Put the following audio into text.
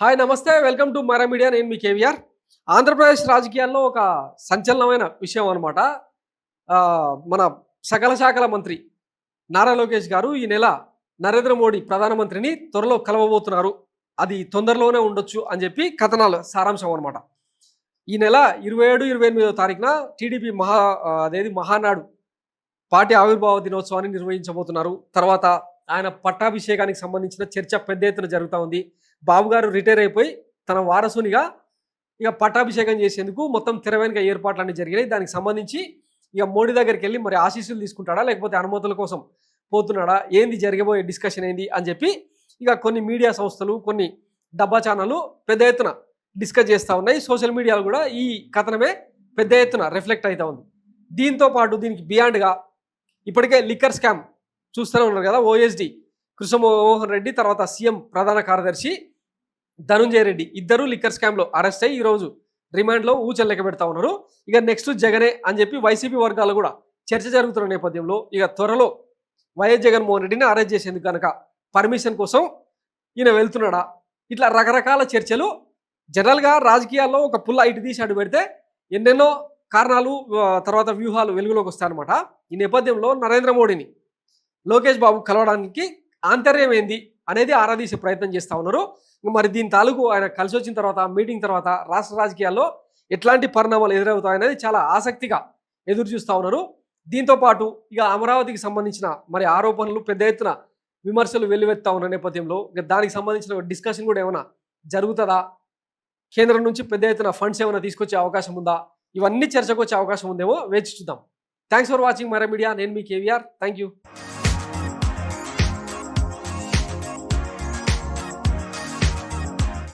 Hi నమస్తే welcome to Mara media. నేను మీ కేవీఆర్. ఆంధ్రప్రదేశ్ రాజకీయాల్లో ఒక సంచలనమైన విషయం అనమాట. మన సకల శాఖల మంత్రి నారా లోకేష్ గారు ఈ నెల నరేంద్ర మోడీ ప్రధానమంత్రిని త్వరలో కలవబోతున్నారు. అది తొందరలోనే ఉండొచ్చు అని చెప్పి కథనాలు సారాంశం అనమాట. ఈ నెల 27, 28వ తారీఖున టీడీపీ మహానాడు పార్టీ ఆవిర్భావ దినోత్సవాన్ని నిర్వహించబోతున్నారు. తర్వాత ఆయన పట్టాభిషేకానికి సంబంధించిన చర్చ పెద్ద ఎత్తున జరుగుతూ ఉంది. బాబు గారు రిటైర్ అయిపోయి తన వారసునిగా ఇక పట్టాభిషేకం చేసేందుకు మొత్తం తెర వెనుక ఏర్పాట్లన్నీ జరిగినాయి. దానికి సంబంధించి ఇక మోడీ దగ్గరికి వెళ్ళి మరి ఆశీస్సులు తీసుకుంటాడా లేకపోతే అనుమతుల కోసం పోతున్నాడా, ఏంది జరగబోయే డిస్కషన్ ఏంది అని చెప్పి ఇక కొన్ని మీడియా సంస్థలు, కొన్ని డబ్బా ఛానళ్ళు పెద్ద ఎత్తున డిస్కస్ చేస్తూ ఉన్నాయి. సోషల్ మీడియాలో కూడా ఈ కథనమే పెద్ద ఎత్తున రిఫ్లెక్ట్ అవుతూ ఉంది. దీంతో పాటు దీనికి బియాండ్గా ఇప్పటికే లిక్కర్ స్కామ్ చూస్తూనే ఉన్నారు కదా. ఓఎస్డి కృష్ణమోహన్ రెడ్డి, తర్వాత సీఎం ప్రధాన కార్యదర్శి ధనుంజయ రెడ్డి ఇద్దరు లిక్కర్ స్కామ్లో అరెస్ట్ అయ్యి ఈరోజు రిమాండ్లో ఊచలు లెక్క పెడతా ఉన్నారు. ఇక నెక్స్ట్ జగనే అని చెప్పి వైసీపీ వర్గాలు కూడా చర్చ జరుగుతున్న నేపథ్యంలో ఇక త్వరలో వైఎస్ జగన్మోహన్ రెడ్డిని అరెస్ట్ చేసేందుకు కనుక పర్మిషన్ కోసం ఈయన వెళ్తున్నాడా, ఇట్లా రకరకాల చర్చలు. జనరల్గా రాజకీయాల్లో ఒక పుల్ల ఇటు తీసి అటు పెడితే ఎన్నెన్నో కారణాలు తర్వాత వ్యూహాలు వెలుగులోకి వస్తాయన్నమాట. ఈ నేపథ్యంలో నరేంద్ర మోడీని లోకేష్ బాబు కలవడానికి ఆంతర్యం ఏంది అనేది ఆరాధీసే ప్రయత్నం చేస్తూ ఉన్నారు. మరి దీని తాలూకు ఆయన కలిసి వచ్చిన తర్వాత, మీటింగ్ తర్వాత రాష్ట్ర రాజకీయాల్లో ఎట్లాంటి పరిణామాలు ఎదురవుతాయనేది చాలా ఆసక్తిగా ఎదురు చూస్తూ ఉన్నారు. దీంతో పాటు ఇక అమరావతికి సంబంధించిన మరి ఆరోపణలు పెద్ద ఎత్తున విమర్శలు వెల్లువెత్తా ఉన్న నేపథ్యంలో ఇక దానికి సంబంధించిన డిస్కషన్ కూడా ఏమైనా జరుగుతుందా, కేంద్రం నుంచి పెద్ద ఎత్తున ఫండ్స్ ఏమైనా తీసుకొచ్చే అవకాశం ఉందా, ఇవన్నీ చర్చకు వచ్చే అవకాశం ఉందేమో వేచి చూద్దాం. Thanks for watching Mara media. నేను మీ కేవీఆర్. Thank you.